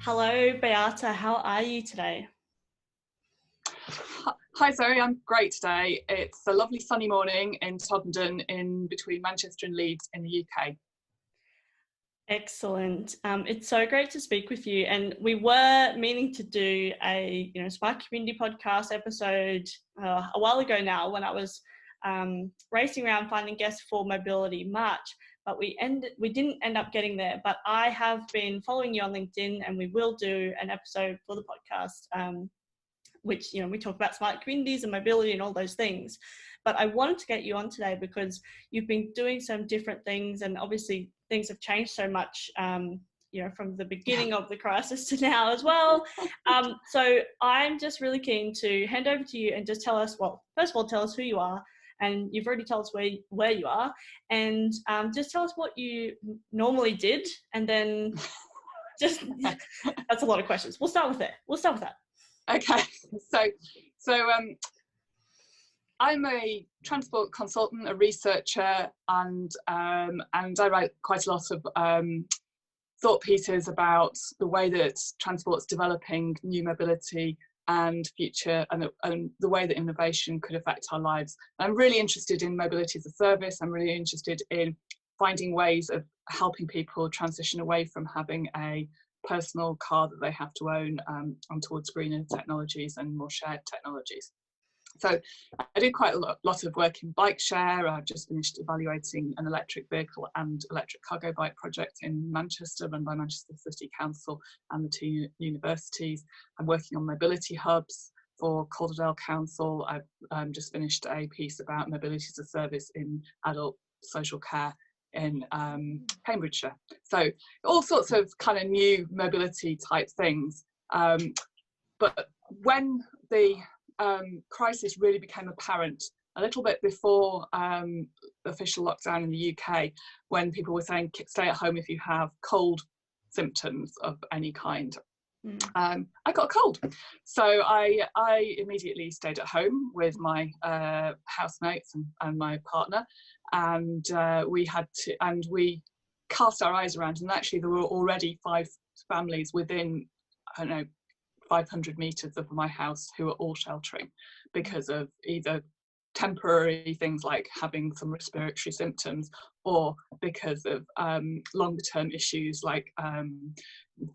Hello, Beate. How are you today? Hi Zoe, I'm great today. It's a lovely sunny morning in Todmorden in between Manchester and Leeds in the UK. Excellent. It's so great to speak with you. And we were meaning to do a Smart Community podcast episode a while ago now when I was racing around finding guests for Mobility March, but we didn't end up getting there. But I have been following you on LinkedIn, and we will do an episode for the podcast, which, we talk about smart communities and mobility and all those things. But I wanted to get you on today because you've been doing some different things, and obviously things have changed so much, from the beginning of the crisis to now as well. So I'm just really keen to hand over to you and just tell us, well, first of all, tell us who you are. And you've already told us where you are, and just tell us what you normally did, and then just, that's a lot of questions. We'll start with that. Okay, so I'm a transport consultant, a researcher, and I write quite a lot of thought pieces about the way that transport's developing, new mobility and future, and the way that innovation could affect our lives. I'm really interested in mobility as a service. I'm really interested in finding ways of helping people transition away from having a personal car that they have to own and towards greener technologies and more shared technologies. So I do quite a lot of work in bike share. I've just finished evaluating an electric vehicle and electric cargo bike project in Manchester, run by Manchester City Council and the two universities. I'm working on mobility hubs for Calder Valley Council. I've just finished a piece about mobility as a service in adult social care in Cambridgeshire. So all sorts of kind of new mobility type things. But when the crisis really became apparent a little bit before official lockdown in the UK, when people were saying stay at home if you have cold symptoms of any kind. I got a cold, so I immediately stayed at home with my housemates and my partner, and we cast our eyes around, and actually there were already 5 families within, I don't know, 500 meters of my house who are all sheltering because of either temporary things like having some respiratory symptoms, or because of longer term issues like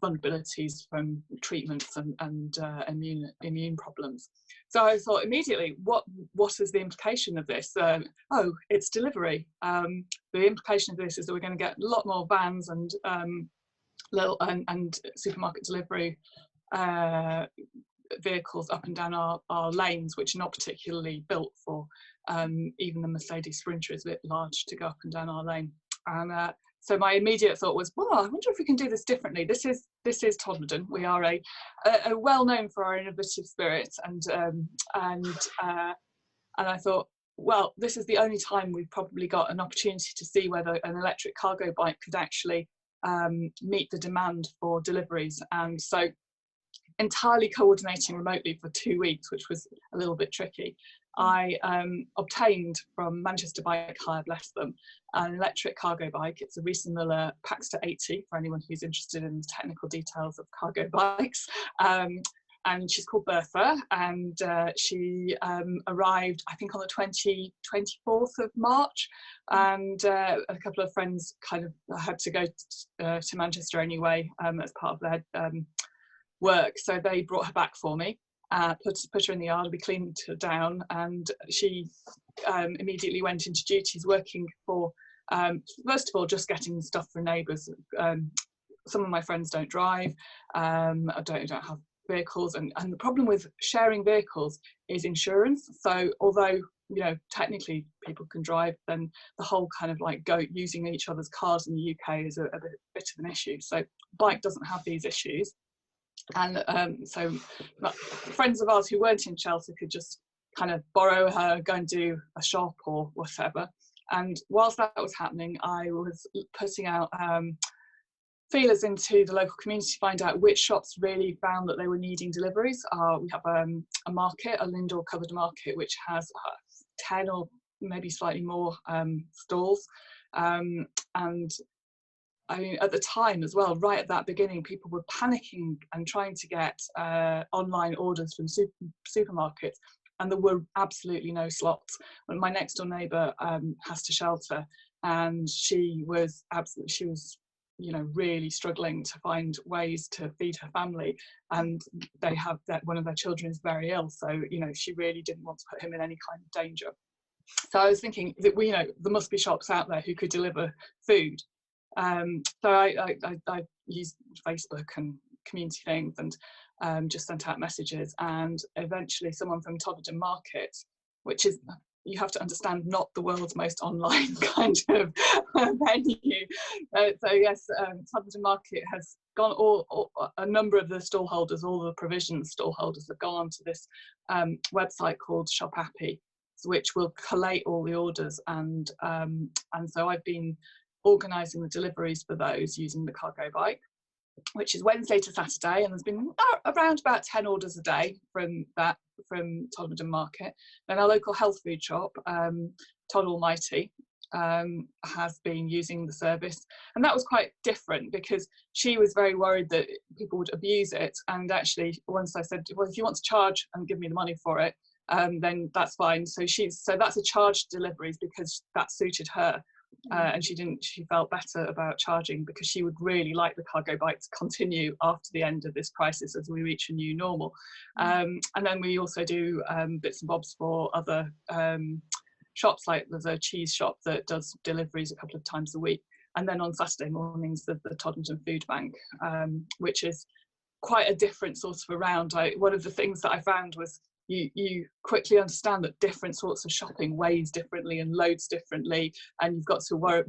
vulnerabilities from treatments and immune problems. So I thought immediately, what is the implication of this? It's delivery. The implication of this is that we're going to get a lot more vans and supermarket delivery vehicles up and down our lanes, which are not particularly built for even the Mercedes Sprinter is a bit large to go up and down our lane. And so my immediate thought was, well, I wonder if we can do this differently. This is Todmorden. We are a well known for our innovative spirit, and I thought, well, this is the only time we've probably got an opportunity to see whether an electric cargo bike could actually meet the demand for deliveries. And so entirely coordinating remotely for 2 weeks, which was a little bit tricky, I obtained from Manchester Bike Hire, bless them, an electric cargo bike. It's a Reese & Miller Paxter 80 for anyone who's interested in the technical details of cargo bikes. And she's called Bertha, and she arrived, I think, on the 24th of March, and a couple of friends kind of had to go to Manchester anyway as part of their work, so they brought her back for me, put her in the yard, we cleaned her down, and she immediately went into duties working for, first of all, just getting stuff for neighbours. Some of my friends don't drive, I don't have vehicles, and the problem with sharing vehicles is insurance. So although technically people can drive, then the whole kind of like using each other's cars in the UK is a bit of an issue. So bike doesn't have these issues, and so friends of ours who weren't in Chelsea could just kind of borrow her, go and do a shop or whatever. And whilst that was happening, I was putting out feelers into the local community to find out which shops really found that they were needing deliveries. We have a market, a Lindor covered market, which has 10 or maybe slightly more stalls, and I mean, at the time as well, right at that beginning, people were panicking and trying to get online orders from supermarkets, and there were absolutely no slots. And my next door neighbour has to shelter, and she was really struggling to find ways to feed her family, and they have that one of their children is very ill, so she really didn't want to put him in any kind of danger. So I was thinking that there must be shops out there who could deliver food. So I used Facebook and community things, and just sent out messages, and eventually someone from Todmorden Market, which is, you have to understand, not the world's most online kind of venue. So yes, Todmorden Market has gone, a number of the stallholders, all the provision stallholders have gone onto this website called SmartCommPod, which will collate all the orders, and so I've been organising the deliveries for those using the cargoBeate, which is Wednesday to Saturday, and there's been around about 10 orders a day from Todmorden Market. Then our local health food shop, Todmorden, has been using the service, and that was quite different because she was very worried that people would abuse it. And actually, once I said, well, if you want to charge and give me the money for it, then that's fine. So that's a charged deliveries because that suited her. And she felt better about charging because she would really like the cargoBeate to continue after the end of this crisis as we reach a new normal. And then we also do bits and bobs for other shops, like there's a cheese shop that does deliveries a couple of times a week. And then on Saturday mornings, the Todmorden Food Bank, which is quite a different sort of around. One of the things that I found was you quickly understand that different sorts of shopping weighs differently and loads differently, and you've got to work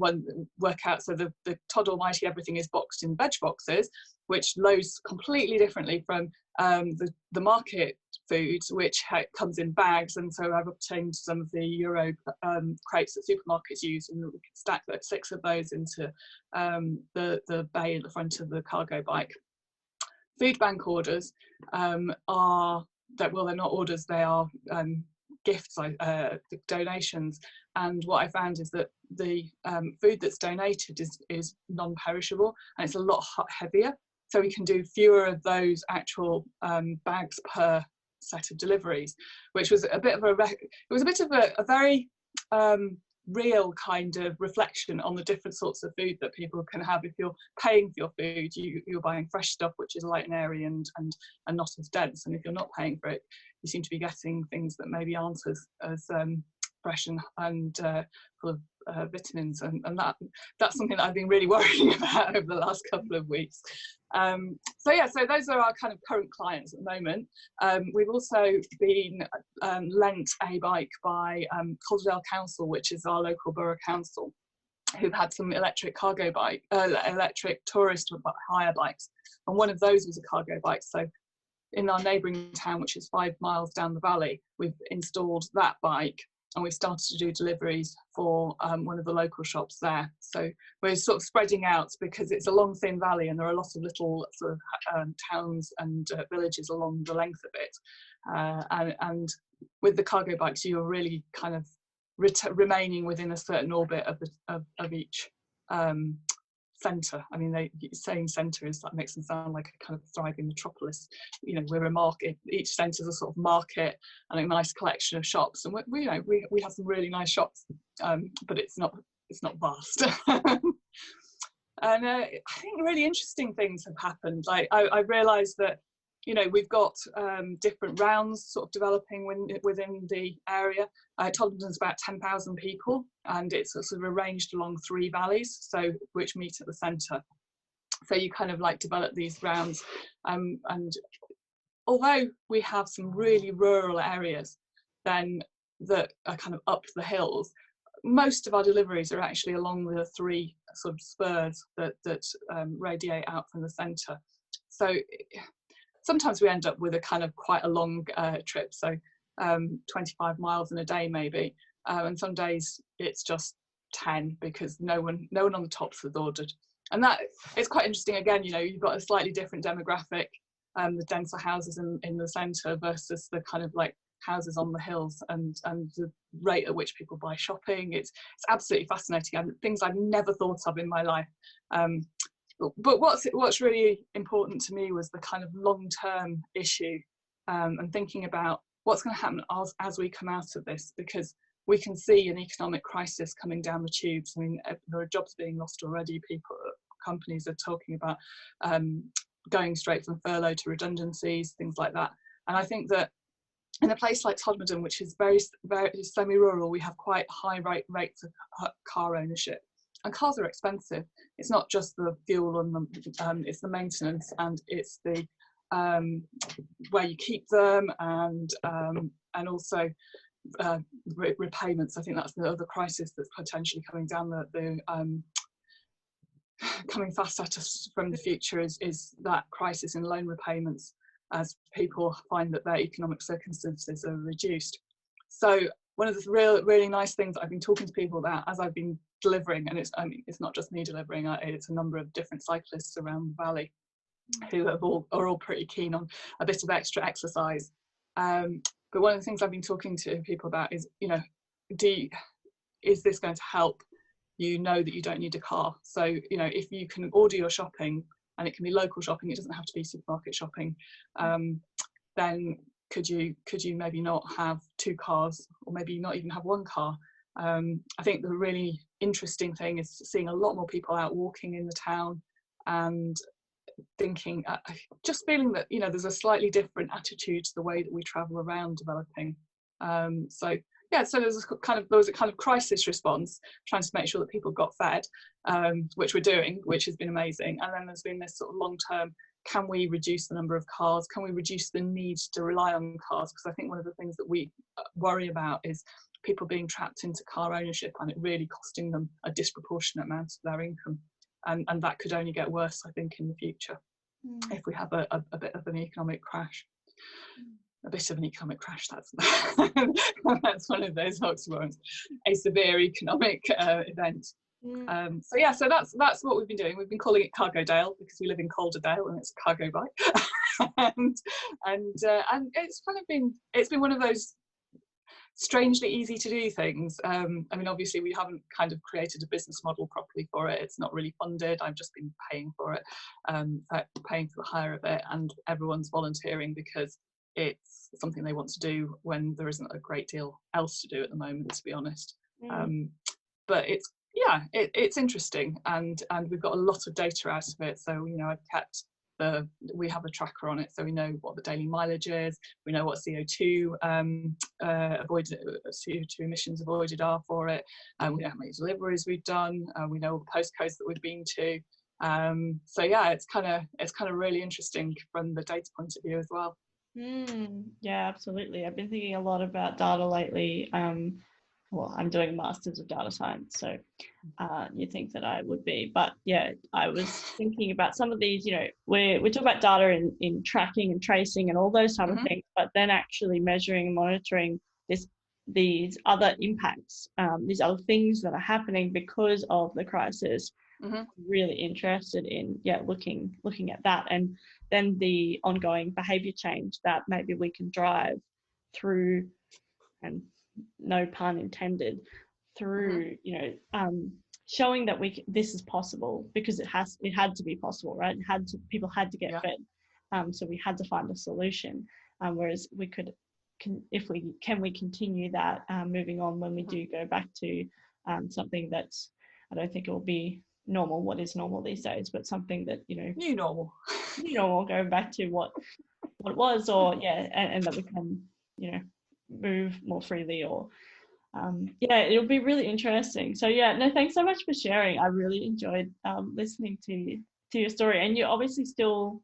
out. So the Todmorden, everything is boxed in veg boxes, which loads completely differently from the market food, which comes in bags. And so I've obtained some of the Euro crates that supermarkets use, and we can stack 6 of those into the bay at the front of the cargoBeate. Food bank orders they're not orders, they are gifts, donations. And what I found is that the food that's donated is non-perishable, and it's a lot heavier, so we can do fewer of those actual bags per set of deliveries, which was a bit of a very real kind of reflection on the different sorts of food that people can have. If you're paying for your food, you're buying fresh stuff which is light and airy and not as dense, and if you're not paying for it, you seem to be getting things that maybe aren't as fresh and full of vitamins, and that's something that I've been really worrying about over the last couple of weeks. So those are our kind of current clients at the moment. We've also been lent a bike by Calder Valley Council, which is our local borough council, who've had some electric electric tourist hire bikes, and one of those was a cargoBeate. So in our neighbouring town, which is 5 miles down the valley, we've installed that bike, and we've started to do deliveries for one of the local shops there. So we're sort of spreading out because it's a long, thin valley, and there are lots of little sort of towns and villages along the length of it. And with the cargoBeates, you're really kind of remaining within a certain orbit of each centre. I mean, saying centre that makes them sound like a kind of thriving metropolis. We're a market. Each centre is a sort of market and a nice collection of shops, and we have some really nice shops, but it's not vast. And I think really interesting things have happened. Like I realised that we've got different rounds sort of developing within the area. Todmorden's about 10,000 people, and it's sort of arranged along 3 valleys, which meet at the centre. So you kind of develop these rounds, and although we have some really rural areas then that are kind of up the hills, most of our deliveries are actually along the 3 sort of spurs that radiate out from the centre. So sometimes we end up with a kind of quite a long trip, so 25 miles in a day maybe, and some days it's just 10 because no one on the tops has ordered. And that it's quite interesting. Again, you've got a slightly different demographic, the denser houses in the centre versus the kind of houses on the hills, and the rate at which people buy shopping. It's absolutely fascinating, and things I've never thought of in my life. But what's really important to me was the kind of long-term issue, and thinking about what's going to happen as we come out of this, because we can see an economic crisis coming down the tubes. I mean, there are jobs being lost already. Companies are talking about going straight from furlough to redundancies, things like that. And I think that in a place like Todmorden, which is very, very semi-rural, we have quite high rates of car ownership. And cars are expensive. It's not just the fuel and it's the maintenance, and it's the where you keep them, and also repayments. I think that's the other crisis that's potentially coming down coming fast at us from the future, is that crisis in loan repayments, as people find that their economic circumstances are reduced. So one of the really nice things I've been talking to people about as I've been delivering, and it's not just me delivering, it's a number of different cyclists around the valley who are all pretty keen on a bit of extra exercise. But one of the things I've been talking to people about is, is this going to help you know that you don't need a car? So, if you can order your shopping, and it can be local shopping, it doesn't have to be supermarket shopping, then could you maybe not have 2 cars, or maybe not even have 1 car? I think the really interesting thing is seeing a lot more people out walking in the town, and thinking, just feeling that there's a slightly different attitude to the way that we travel around developing. So there was a kind of crisis response, trying to make sure that people got fed, which we're doing, which has been amazing. And then there's been this sort of long term, can we reduce the number of cars? Can we reduce the need to rely on cars? Because I think one of the things that we worry about is people being trapped into car ownership and it really costing them a disproportionate amount of their income. And that could only get worse, I think, in the future, if we have a bit of an economic crash. A bit of an economic crash, that's that's one of those oxymorons, a severe economic event. So that's what we've been doing. We've been calling it cargoDale because we live in Calder Valley and it's a cargo bike. and it's been one of those strangely easy to do things. I mean, obviously we haven't kind of created a business model properly for it. It's not really funded. I've just been paying for it, paying for the hire of it, and everyone's volunteering because it's something they want to do when there isn't a great deal else to do at the moment, to be honest. But it's interesting, and we've got a lot of data out of it. So I've kept we have a tracker on it, so we know what the daily mileage is, we know what CO2 emissions avoided are for it, and we know how many deliveries we've done, we know all the postcodes that we've been to. So it's kind of really interesting from the data point of view as well. Yeah, absolutely. I've been thinking a lot about data lately. Well, I'm doing a master's of data science, so you'd think that I would be, but I was thinking about some of these, we talk about data in tracking and tracing and all those type of things, but then actually measuring and monitoring these other impacts, these other things that are happening because of the crisis. I'm really interested in looking at that, and then the ongoing behavior change that maybe we can drive through, and no pun intended, through showing that this is possible, because it had to be possible, right? People had to get fed, so we had to find a solution, whereas we continue that moving on when we do go back to something that's, I don't think it will be normal, what is normal these days, but something that new normal going back to what it was, or and that we can move more freely, or it'll be really interesting. So thanks so much for sharing. I really enjoyed listening to your story, and you're obviously still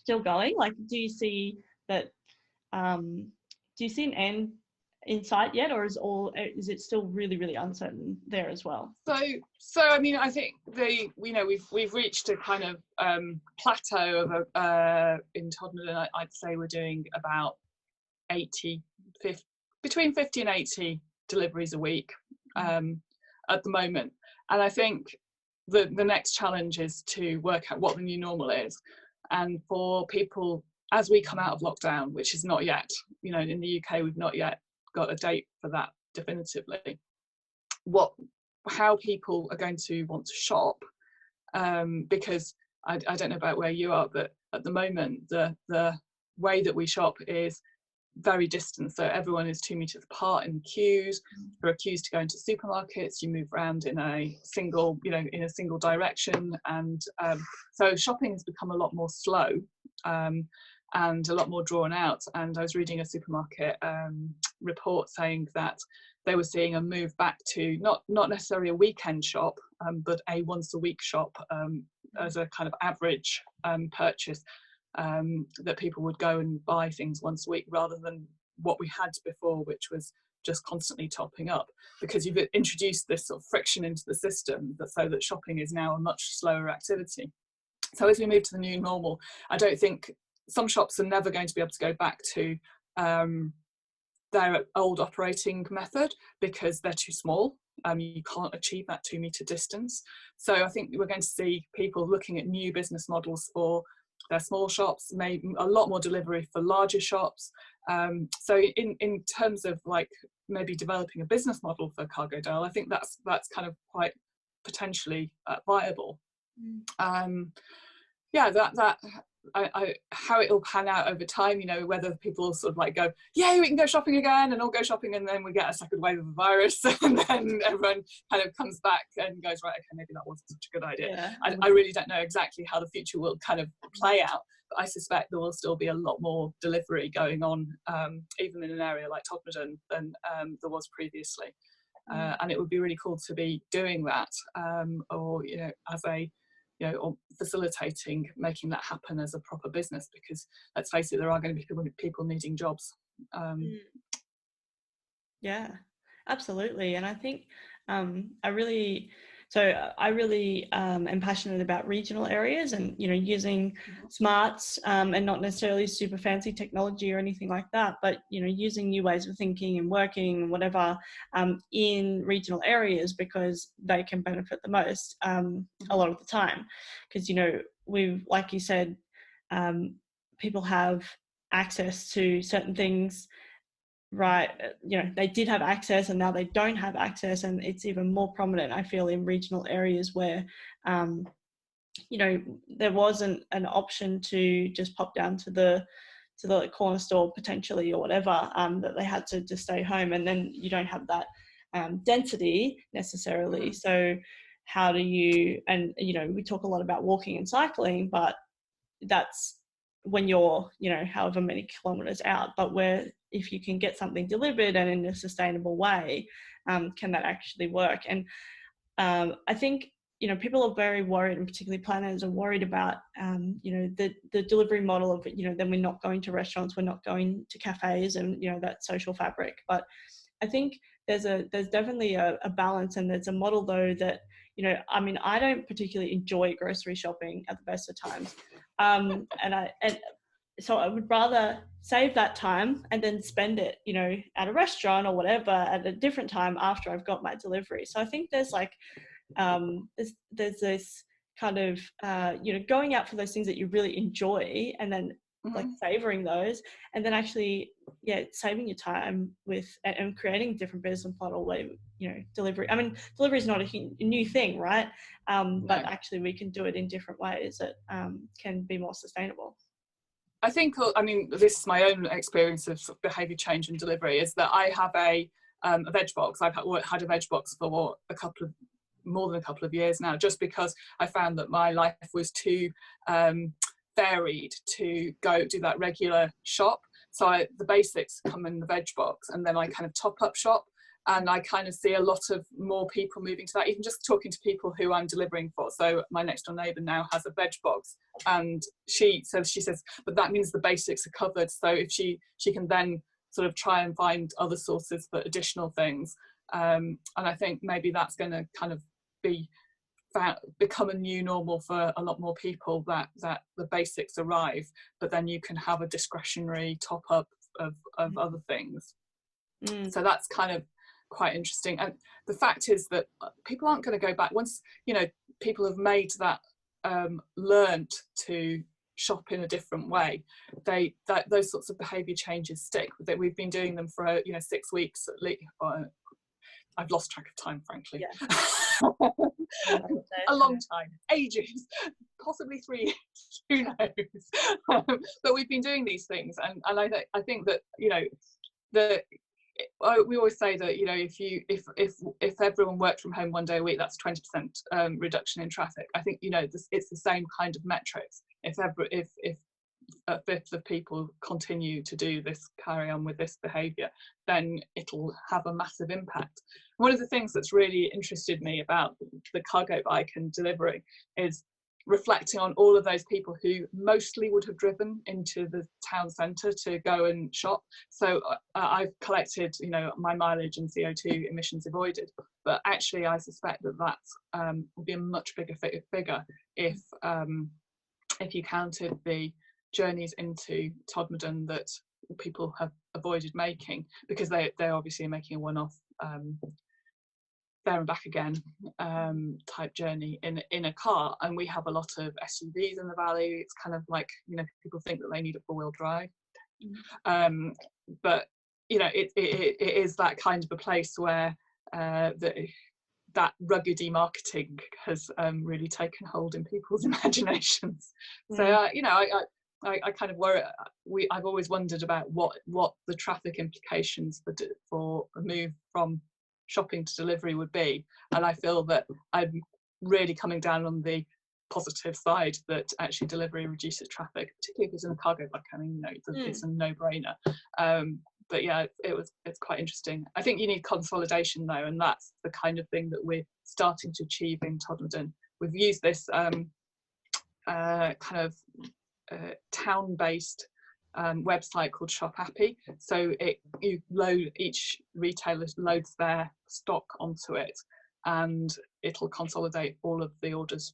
going. Like, do you see that do you see an end in sight yet, or is it still really, really uncertain there as well? So I mean, I think we've reached a kind of plateau of in Todmorden. I'd say we're doing about 50 between 50 and 80 deliveries a week at the moment, and I think the next challenge is to work out what the new normal is, and for people as we come out of lockdown, which is not yet, you know, in the UK, we've not yet got a date for that definitively, how people are going to want to shop, because I don't know about where you are, but at the moment the way that we shop is very distant, so everyone is 2 meters apart in queues. There are queues to go into supermarkets, you move around in a single, you know, in a single direction, and so shopping has become a lot more slow, and a lot more drawn out. And I was reading a supermarket report saying that they were seeing a move back to not necessarily a weekend shop, but a once a week shop, as a kind of average purchase, that people would go and buy things once a week rather than what we had before, which was just constantly topping up, because you've introduced this sort of friction into the system so that shopping is now a much slower activity. So as we move to the new normal, I don't think, some shops are never going to be able to go back to their old operating method because they're too small. You can't achieve that 2 meter distance. So I think we're going to see people looking at new business models for their small shops, maybe a lot more delivery for larger shops. So in terms of like maybe developing a business model for cargoBeate, I think that's kind of quite potentially viable. Yeah, how it will pan out over time, you know, whether people sort of like go, yeah, we can go shopping again, and all go shopping, and then we get a second wave of the virus, and then everyone kind of comes back and goes, right, okay, maybe that wasn't such a good idea. Yeah. I really don't know exactly how the future will kind of play out, but I suspect there will still be a lot more delivery going on, even in an area like Todmorden, than there was previously. And it would be really cool to be doing that, or, you know, as a, you know, or facilitating making that happen as a proper business, because let's face it, there are going to be people needing jobs. Yeah, absolutely. And I think I really am passionate about regional areas, and, you know, using smarts, and not necessarily super fancy technology or anything like that, but, you know, using new ways of thinking and working and whatever, in regional areas, because they can benefit the most a lot of the time. Because, you know, like you said, people have access to certain things, right? You know, they did have access and now they don't have access, and it's even more prominent, I feel, in regional areas where you know, there wasn't an option to just pop down to the corner store potentially or whatever, that they had to just stay home, and then you don't have that density necessarily. So how do you, and, you know, we talk a lot about walking and cycling, but that's when you're, you know, however many kilometers out, but where if you can get something delivered and in a sustainable way, can that actually work? And I think, you know, people are very worried, and particularly planners are worried about, you know, the delivery model of, you know, then we're not going to restaurants, we're not going to cafes, and, you know, that social fabric. But I think there's definitely a balance, and there's a model though that, you know, I mean, I don't particularly enjoy grocery shopping at the best of times. And so I would rather save that time and then spend it, you know, at a restaurant or whatever at a different time after I've got my delivery. So I think there's like, there's this kind of, you know, going out for those things that you really enjoy, and then like savoring those, and then actually, yeah, saving your time with and creating a different business model where, you know, delivery. I mean, delivery is not a new thing, right? But actually, we can do it in different ways that can be more sustainable. I think, I mean, this is my own experience of behaviour change and delivery, is that I have a veg box. I've had a veg box for more than a couple of years now, just because I found that my life was too varied to go do that regular shop. So the basics come in the veg box, and then I kind of top up shop, and I kind of see a lot of more people moving to that, even just talking to people who I'm delivering for. So my next door neighbour now has a veg box, and she says, but that means the basics are covered, so if she can then sort of try and find other sources for additional things. And I think maybe that's going to kind of become a new normal for a lot more people, that the basics arrive, but then you can have a discretionary top up of other things. So that's kind of quite interesting. And the fact is that people aren't going to go back once, you know, people have made that learned to shop in a different way, those sorts of behaviour changes stick. That we've been doing them for 6 weeks at least. I've lost track of time, frankly. Yeah. A long time, ages, possibly 3 years, who knows. But we've been doing these things, and I think that we always say that if everyone worked from home 1 day a week, that's 20% reduction in traffic. I think it's the same kind of metrics. If a fifth of people continue to carry on with this behaviour, then it'll have a massive impact. One of the things that's really interested me about the cargo bike and delivery is reflecting on all of those people who mostly would have driven into the town centre to go and shop. So I've collected my mileage and CO2 emissions avoided, but actually I suspect that will be a much bigger figure if you counted the journeys into Todmorden that people have avoided making, because they're obviously making a one-off there and back again type journey in a car. And we have a lot of SUVs in the valley. It's kind of like people think that they need a four-wheel drive, but it is that kind of a place where that ruggedy marketing has really taken hold in people's imaginations. So I kind of worry. I've always wondered about what the traffic implications for a move from shopping to delivery would be, and I feel that I'm really coming down on the positive side, that actually delivery reduces traffic, particularly if it's in a cargo bike. I mean, it's a no-brainer. But yeah, it's quite interesting. I think you need consolidation though, and that's the kind of thing that we're starting to achieve in Todmorden. We've used this kind of town-based website called Shop Happy. So each retailer loads their stock onto it, and it'll consolidate all of the orders.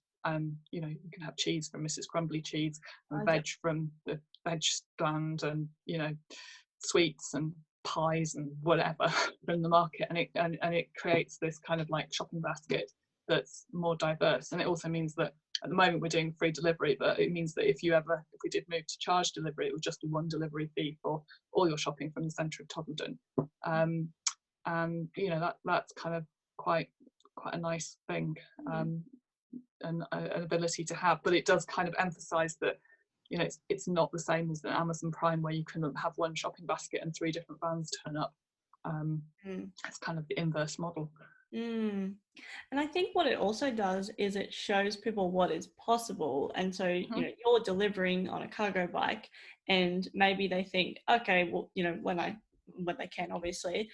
You can have cheese from Mrs. Crumbly Cheese, and veg from the veg stand, and sweets and pies and whatever from the market, and it creates this kind of like shopping basket that's more diverse. And it also means that at the moment we're doing free delivery, but it means that if we did move to charge delivery, it would just be one delivery fee for all your shopping from the centre of Todmorden. And that's kind of quite a nice thing, and an ability to have. But it does kind of emphasise that it's not the same as an Amazon Prime where you can have one shopping basket and 3 different vans turn up. It's kind of the inverse model. And I think what it also does is it shows people what is possible. And so you're delivering on a cargo bike, and maybe they think, okay, well, when they can, obviously,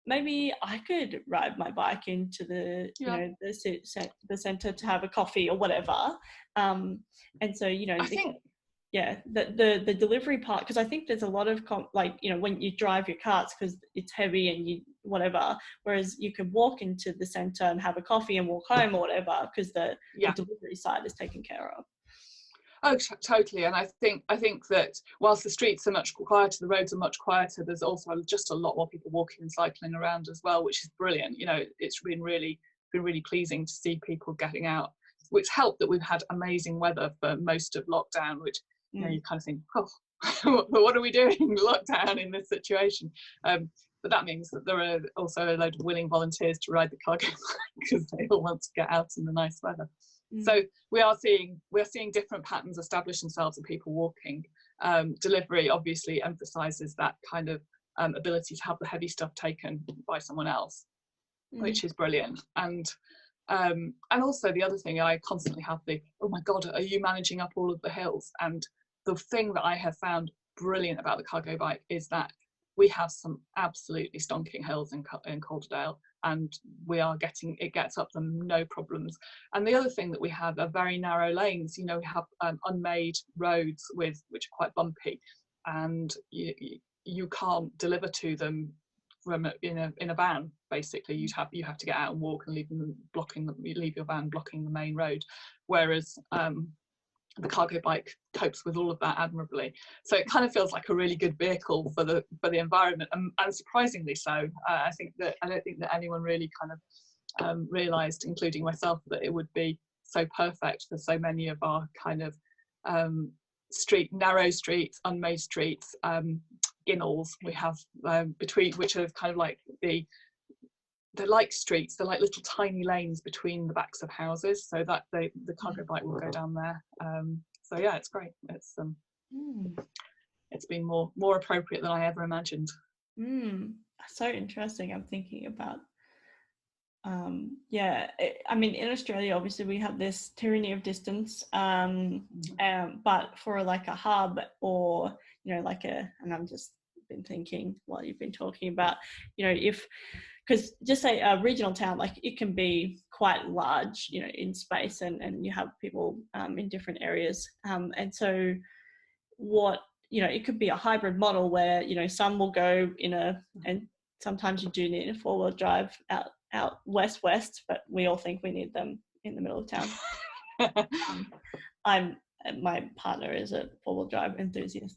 maybe I could ride my bike into the the centre to have a coffee or whatever. And so I think the delivery part, because I think there's a lot of when you drive your carts because it's heavy and you whatever, whereas you could walk into the centre and have a coffee and walk home or whatever, because the delivery side is taken care of. Oh, totally. And I think that whilst the streets are much quieter, the roads are much quieter, there's also just a lot more people walking and cycling around as well, which is brilliant. It's been really pleasing to see people getting out, which helped that we've had amazing weather for most of lockdown, which you kind of think, what are we doing lockdown in this situation? But that means that there are also a load of willing volunteers to ride the cargo because they all want to get out in the nice weather. So we are seeing different patterns establish themselves of people walking. Delivery obviously emphasises that kind of ability to have the heavy stuff taken by someone else, which is brilliant. And also the other thing, I constantly have oh my God, are you managing up all of the hills? And the thing that I have found brilliant about the cargo bike is that we have some absolutely stonking hills in Calder, and it gets up them no problems. And the other thing that we have are very narrow lanes. We have unmade roads which are quite bumpy, and you can't deliver to them from in a van. Basically, you have to get out and walk and leave your van blocking the main road, whereas the cargo bike copes with all of that admirably. So it kind of feels like a really good vehicle for the environment, and surprisingly so. I don't think that anyone really kind of realised, including myself, that it would be so perfect for so many of our kind of narrow streets, unmade streets, ginnels. We have between, which are kind of like they're like streets, they're like little tiny lanes between the backs of houses, so that the cargoBeate will go down there. So yeah, it's great. It's been more appropriate than I ever imagined. So interesting. I'm thinking about I mean, in Australia obviously we have this tyranny of distance, but for like a hub, or like and I'm just been thinking while you've been talking about, because just say a regional town, like it can be quite large, in space, and you have people in different areas, and so what, it could be a hybrid model where, some will go and sometimes you do need a 4-wheel drive out west, but we all think we need them in the middle of town. My partner is a 4-wheel drive enthusiast.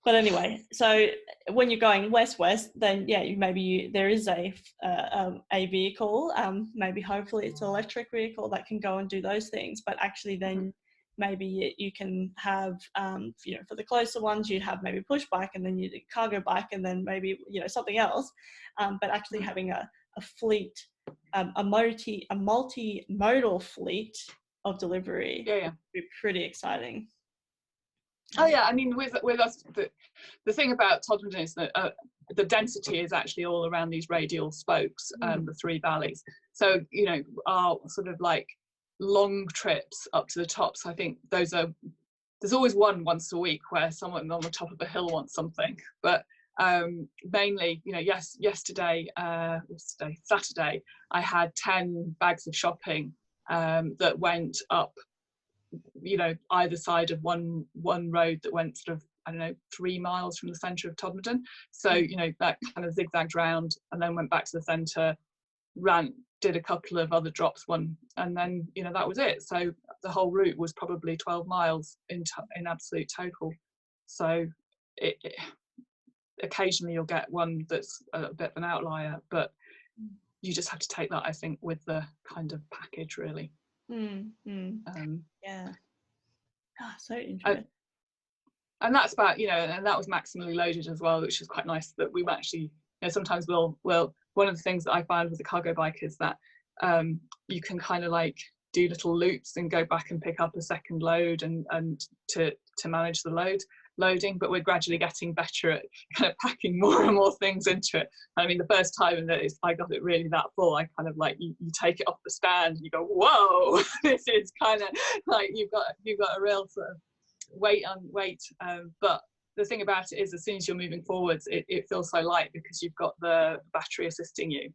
But anyway, so when you're going west, then there is a vehicle, maybe hopefully it's an electric vehicle that can go and do those things. But actually then maybe you can have, for the closer ones, you'd have maybe push bike, and then you'd cargoBeate, and then maybe, something else. But actually having a fleet, a multimodal fleet of delivery would be pretty exciting. Oh yeah, I mean, with us, the thing about Todmorden is that the density is actually all around these radial spokes, the 3 valleys. So our sort of like long trips up to the tops, I think there's always once a week where someone on the top of a hill wants something, but mainly, Saturday I had 10 bags of shopping that went up, either side of one road that went sort of, 3 miles from the centre of Todmorden. So that kind of zigzagged round and then went back to the centre, did a couple of other drops, and then that was it. So the whole route was probably 12 miles in absolute total. So occasionally you'll get one that's a bit of an outlier, but you just have to take that, I think, with the kind of package, really. So interesting. And that's about, and that was maximally loaded as well, which is quite nice. That we actually, sometimes we'll one of the things that I found with the cargoBeate is that you can kind of like do little loops and go back and pick up a second load and to manage the loading, but we're gradually getting better at kind of packing more and more things into it. I mean, the first time that I got it really that full, I kind of like, you take it off the stand and you go, whoa, this is kind of like, you've got a real sort of weight, but the thing about it is, as soon as you're moving forwards, it feels so light because you've got the battery assisting you.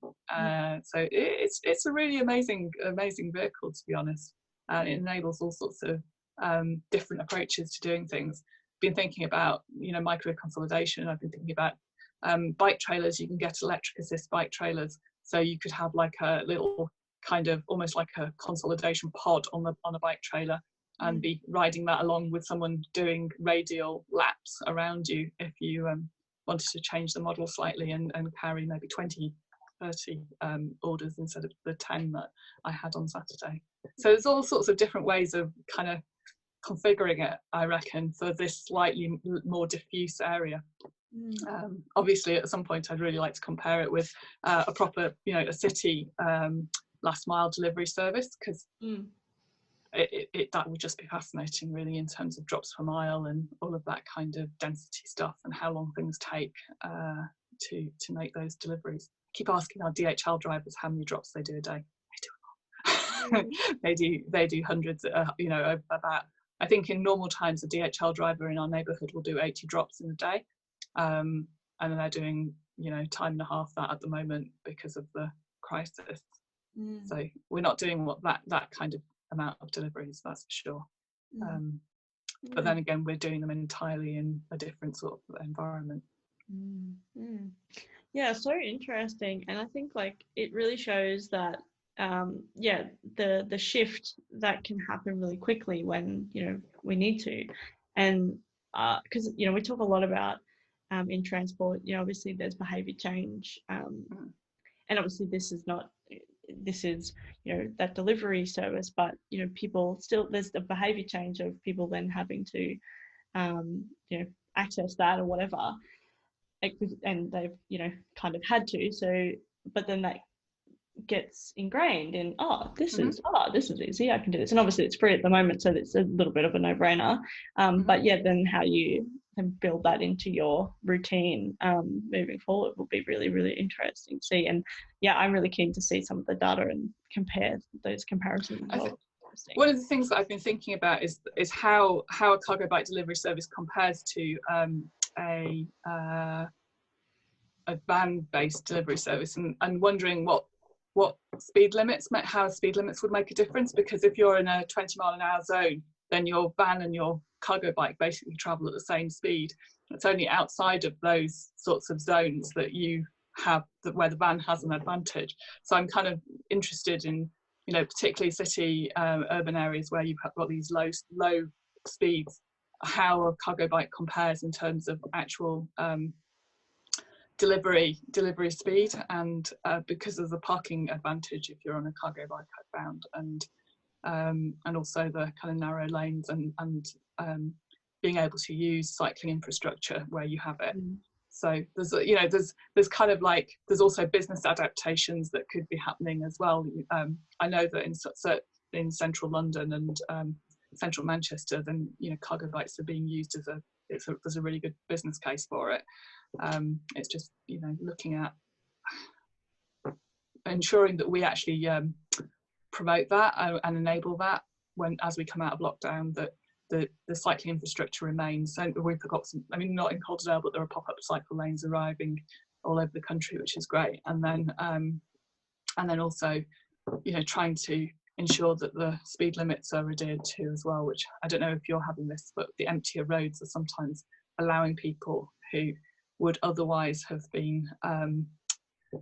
So it's a really amazing vehicle, to be honest. It enables all sorts of different approaches to doing things. Been thinking about micro consolidation. I've been thinking about bike trailers. You can get electric assist bike trailers, so you could have like a little kind of almost like a consolidation pod on a bike trailer, and be riding that along with someone doing radial laps around you if you wanted to change the model slightly and carry maybe 20-30 orders instead of the 10 that I had on Saturday. So there's all sorts of different ways of kind of configuring it, I reckon, for this slightly more diffuse area. Obviously at some point I'd really like to compare it with a proper, a city last mile delivery service, because that would just be fascinating, really, in terms of drops per mile and all of that kind of density stuff and how long things take to make those deliveries. I keep asking our DHL drivers how many drops they do a day. They do a lot. they do hundreds. About, I think in normal times, a DHL driver in our neighbourhood will do 80 drops in a day, and then they're doing time and a half that at the moment because of the crisis. So we're not doing that kind of amount of deliveries, that's for sure. But then again, we're doing them entirely in a different sort of environment. Yeah, so interesting. And I think like it really shows that the shift that can happen really quickly when we need to. And because we talk a lot about in transport, obviously there's behavior change, and obviously this is not this is, you know, that delivery service, but, you know, people still, there's the behavior change of people then having to, you know, access that or whatever, and they've, you know, kind of had to. So, but then that gets ingrained in, this is easy, I can do this, and obviously it's free at the moment, so it's a little bit of a no-brainer. But yeah, then how you can build that into your routine moving forward will be really, really interesting to see. And yeah, I'm really keen to see some of the data and compare those comparisons as well. One of the things that I've been thinking about is how a cargoBeate delivery service compares to a van-based delivery service, and wondering what speed limits, how speed limits would make a difference. Because if you're in a 20-mile-an-hour zone, then your van and your cargoBeate basically travel at the same speed. It's only outside of those sorts of zones that you have where the van has an advantage. So I'm kind of interested in, you know, particularly city urban areas where you've got these low speeds, how a cargoBeate compares in terms of actual delivery speed, and because there's a parking advantage if you're on a cargoBeate outbound, and also the kind of narrow lanes and being able to use cycling infrastructure where you have it. So there's, you know, there's kind of like, there's also business adaptations that could be happening as well. I know that in central London and central Manchester, then, you know, cargoBeates are being used as there's a really good business case for it. It's just, you know, looking at ensuring that we actually promote that and enable that as we come out of lockdown, that the cycling infrastructure remains. So we've got some, I mean, not in Calder Valley, but there are pop-up cycle lanes arriving all over the country, which is great. And then also, you know, trying to ensure that the speed limits are adhered to as well, which I don't know if you're having this, but the emptier roads are sometimes allowing people who would otherwise have been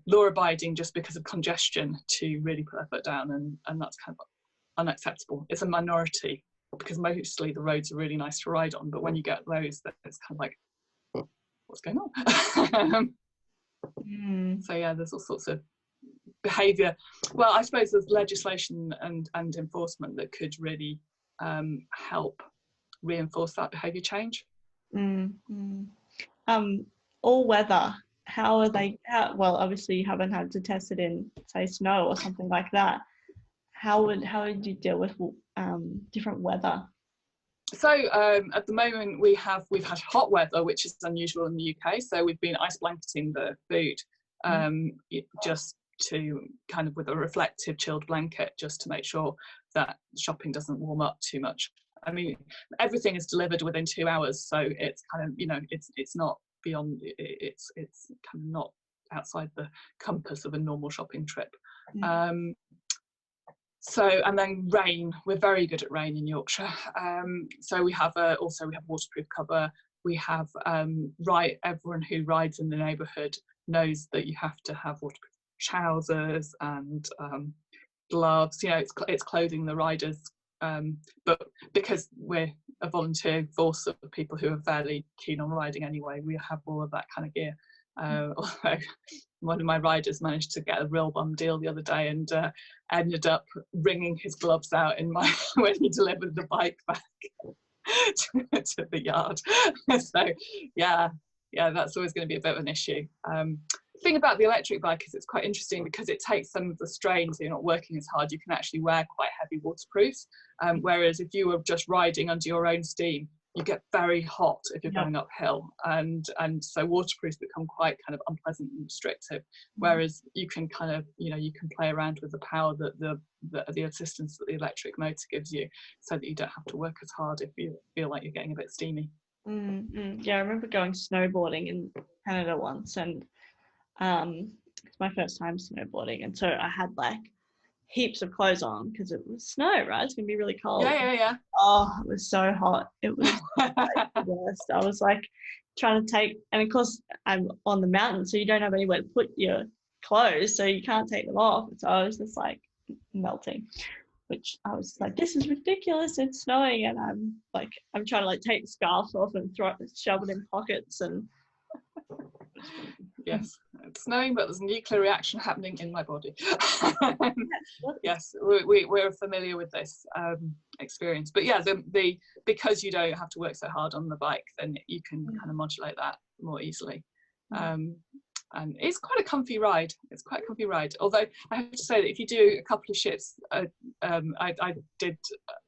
law-abiding just because of congestion to really put their foot down, and that's kind of unacceptable. It's a minority, because mostly the roads are really nice to ride on, but when you get those, it's kind of like, what's going on? So yeah, there's all sorts of behaviour. Well, I suppose there's legislation and enforcement that could really help reinforce that behaviour change. All weather, how are they, well, obviously you haven't had to test it in, say, snow or something like that. How would you deal with different weather? So at the moment we've had hot weather, which is unusual in the UK. So we've been ice blanketing the food, just to kind of with a reflective chilled blanket, just to make sure that shopping doesn't warm up too much. I mean, everything is delivered within 2 hours, so it's kind of, you know, it's not beyond, it's kind of not outside the compass of a normal shopping trip. So, and then rain, we're very good at rain in Yorkshire. So we have waterproof cover. We have everyone who rides in the neighbourhood knows that you have to have waterproof trousers and gloves. You know, it's clothing the riders, but because we're a volunteer force of people who are fairly keen on riding anyway, we have all of that kind of gear. Although one of my riders managed to get a real bum deal the other day and ended up wringing his gloves out when he delivered the bike back to the yard. So yeah, that's always going to be a bit of an issue. The thing about the electric bike is it's quite interesting because it takes some of the strain, so you're not working as hard. You can actually wear quite heavy waterproofs, whereas if you were just riding under your own steam, you get very hot if you're going uphill, and so waterproofs become quite kind of unpleasant and restrictive. Whereas you can kind of, you know, you can play around with the power that the assistance that the electric motor gives you, so that you don't have to work as hard if you feel like you're getting a bit steamy. Yeah, I remember going snowboarding in Canada once, and it's my first time snowboarding, and so I had like heaps of clothes on because it was snow, right? It's gonna be really cold. Yeah. Oh, it was so hot. It was like the worst. I was like trying to take, and of course I'm on the mountain, so you don't have anywhere to put your clothes, so you can't take them off. So I was just like melting, which I was like, this is ridiculous. It's snowing, and I'm trying to like take scarves off and shove it in pockets, and yes, it's snowing, but there's a nuclear reaction happening in my body. Yes, we're familiar with this experience. But yeah, because you don't have to work so hard on the bike, then you can kind of modulate that more easily. And it's quite a comfy ride. It's quite a comfy ride. Although I have to say that if you do a couple of shifts, I did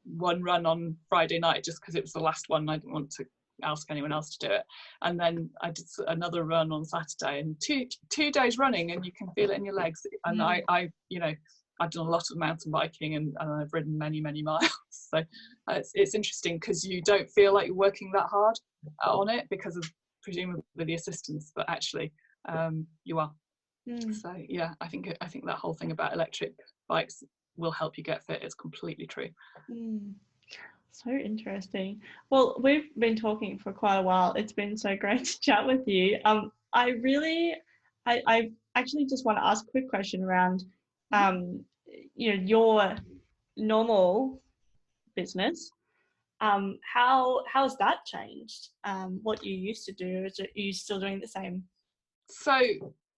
one run on Friday night just because it was the last one. I didn't want to ask anyone else to do it. And then I did another run on Saturday, and two days running, and you can feel it in your legs. And I you know, I've done a lot of mountain biking, and I've ridden many miles. So it's interesting because you don't feel like you're working that hard on it because of presumably the assistance, but actually you are. So yeah, I think that whole thing about electric bikes will help you get fit is completely true. So interesting. Well, we've been talking for quite a while. It's been so great to chat with you. I actually just want to ask a quick question around you know, your normal business. How has that changed? What you used to do? Are you still doing the same? So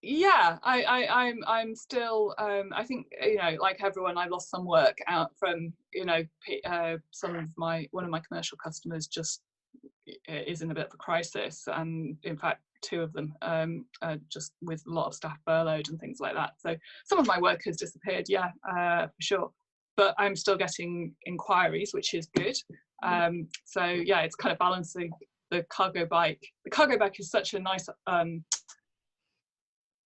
yeah, I'm still I think, you know, like everyone, I've lost some work out from, you know, one of my commercial customers just is in a bit of a crisis, and in fact 2 of them just with a lot of staff furloughed and things like that. So some of my work has disappeared, for sure, but I'm still getting inquiries, which is good. So yeah, it's kind of balancing the cargo bike. The cargo bike is such a nice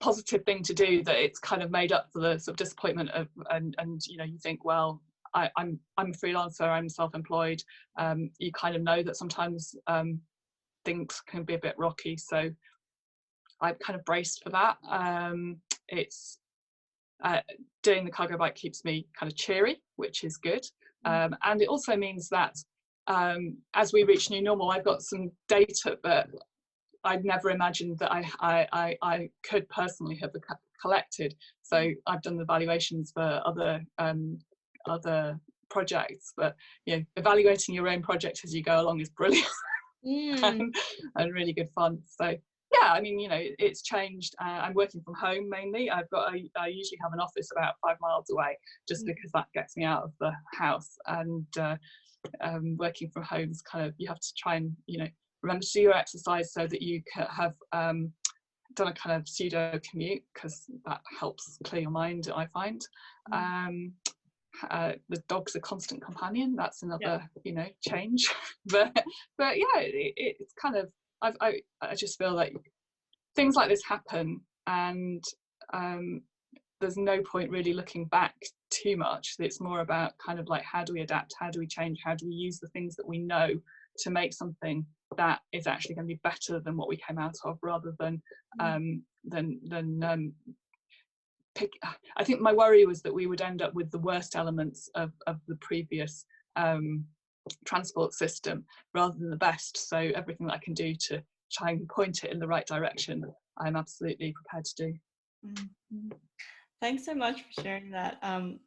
positive thing to do that it's kind of made up for the sort of disappointment of, and you know, you think, well, I'm a freelancer, I'm self-employed, you kind of know that sometimes things can be a bit rocky, so I've kind of braced for that. It's doing the cargo bike keeps me kind of cheery, which is good, and it also means that as we reach new normal, I've got some data that I'd never imagined that I could personally have collected. So I've done the valuations for other projects, but you know, evaluating your own project as you go along is brilliant and really good fun. So yeah, I mean, you know, it's changed. I'm working from home mainly. I usually have an office about 5 miles away, just because that gets me out of the house. And working from home is kind of, you have to try and, you know, remember to do your exercise so that you have done a kind of pseudo commute, because that helps clear your mind, I find. The dog's a constant companion. That's another, you know, change. but yeah, it's kind of, I just feel like things like this happen, and there's no point really looking back too much. It's more about kind of like, how do we adapt, how do we change, how do we use the things that we know to make something that is actually going to be better than what we came out of, rather than pick. I think my worry was that we would end up with the worst elements of the previous transport system rather than the best. So everything that I can do to try and point it in the right direction, I'm absolutely prepared to do. Thanks so much for sharing that.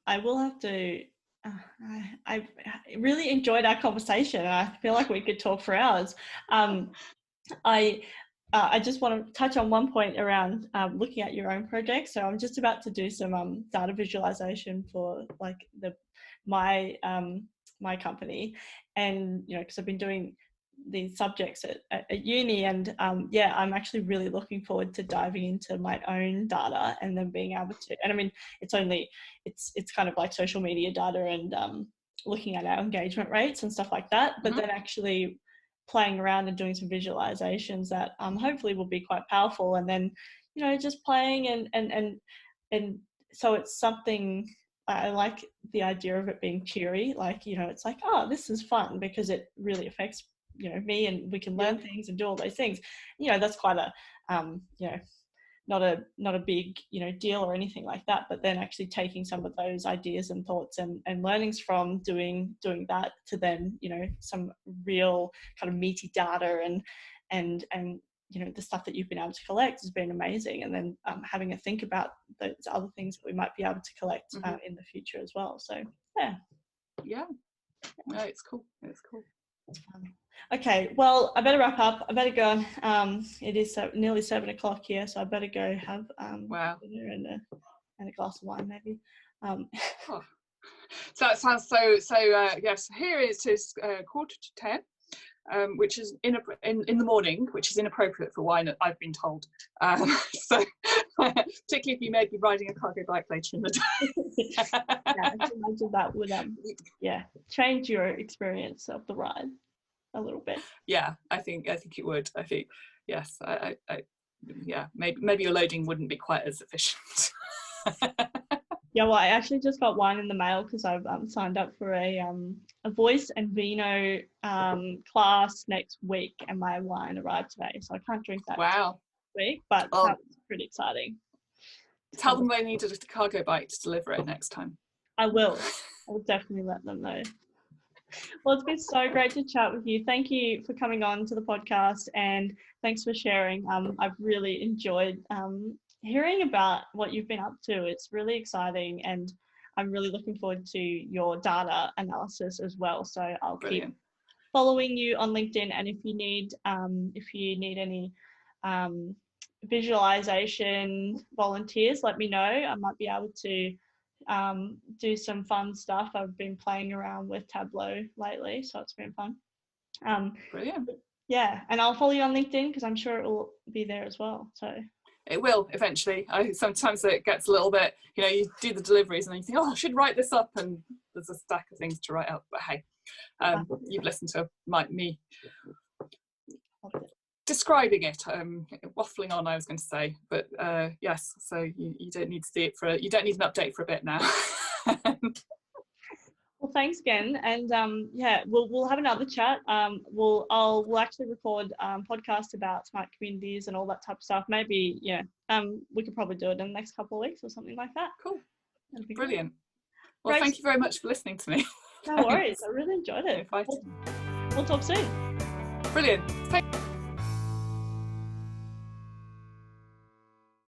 I will have to I really enjoyed our conversation. I feel like we could talk for hours. I just want to touch on one point around looking at your own project. So I'm just about to do some data visualization for like my company, and you know, because I've been doing these subjects at uni, and yeah, I'm actually really looking forward to diving into my own data and then being able to, and I mean, it's kind of like social media data and looking at our engagement rates and stuff like that, but then actually playing around and doing some visualizations that hopefully will be quite powerful, and then, you know, just playing and so it's something. I like the idea of it being cheery, like, you know, it's like, oh, this is fun because it really affects, you know, me, and we can learn things and do all those things. You know, that's quite a you know, not a big, you know, deal or anything like that, but then actually taking some of those ideas and thoughts and learnings from doing that to then, you know, some real kind of meaty data and you know, the stuff that you've been able to collect has been amazing, and then having a think about those other things that we might be able to collect in the future as well. So yeah, no, it's cool. Okay, well, I better wrap up. I better go. It is nearly 7 o'clock here, so I better go have dinner and a glass of wine, maybe. Oh. So that sounds so. Yes, here it is 9:45, which is in the morning, which is inappropriate for wine, I've been told. So particularly if you may be riding a cargo bike later in the day. Yeah, I can imagine that would change your experience of the ride a little bit. Yeah, I think it would. I think yes. Maybe your loading wouldn't be quite as efficient. Yeah, well, I actually just got wine in the mail because I've signed up for a voice and vino class next week, and my wine arrived today, so I can't drink that this week, but that's pretty exciting. Tell them they needed a cargo bike to deliver it next time. I will definitely let them know. Well, it's been so great to chat with you. Thank you for coming on to the podcast, and thanks for sharing. I've really enjoyed hearing about what you've been up to. It's really exciting, and I'm really looking forward to your data analysis as well. So I'll keep following you on LinkedIn, and if you need any visualization volunteers, let me know. I might be able to do some fun stuff. I've been playing around with Tableau lately, so it's been fun. Brilliant. Yeah, and I'll follow you on LinkedIn because I'm sure it will be there as well. So it will eventually. Sometimes it gets a little bit, you do the deliveries and then you think, I should write this up, and there's a stack of things to write up. But hey, you've listened to me describing it, waffling on, I was going to say, but yes. So you don't need to see it you don't need an update for a bit now. Well, thanks again, and we'll have another chat. We'll actually record podcasts about smart communities and all that type of stuff. Maybe we could probably do it in the next couple of weeks or something like that. Cool, Good. brilliant. Well, thank you very much for listening to me. No worries, I really enjoyed it. We'll talk soon. Brilliant. Thank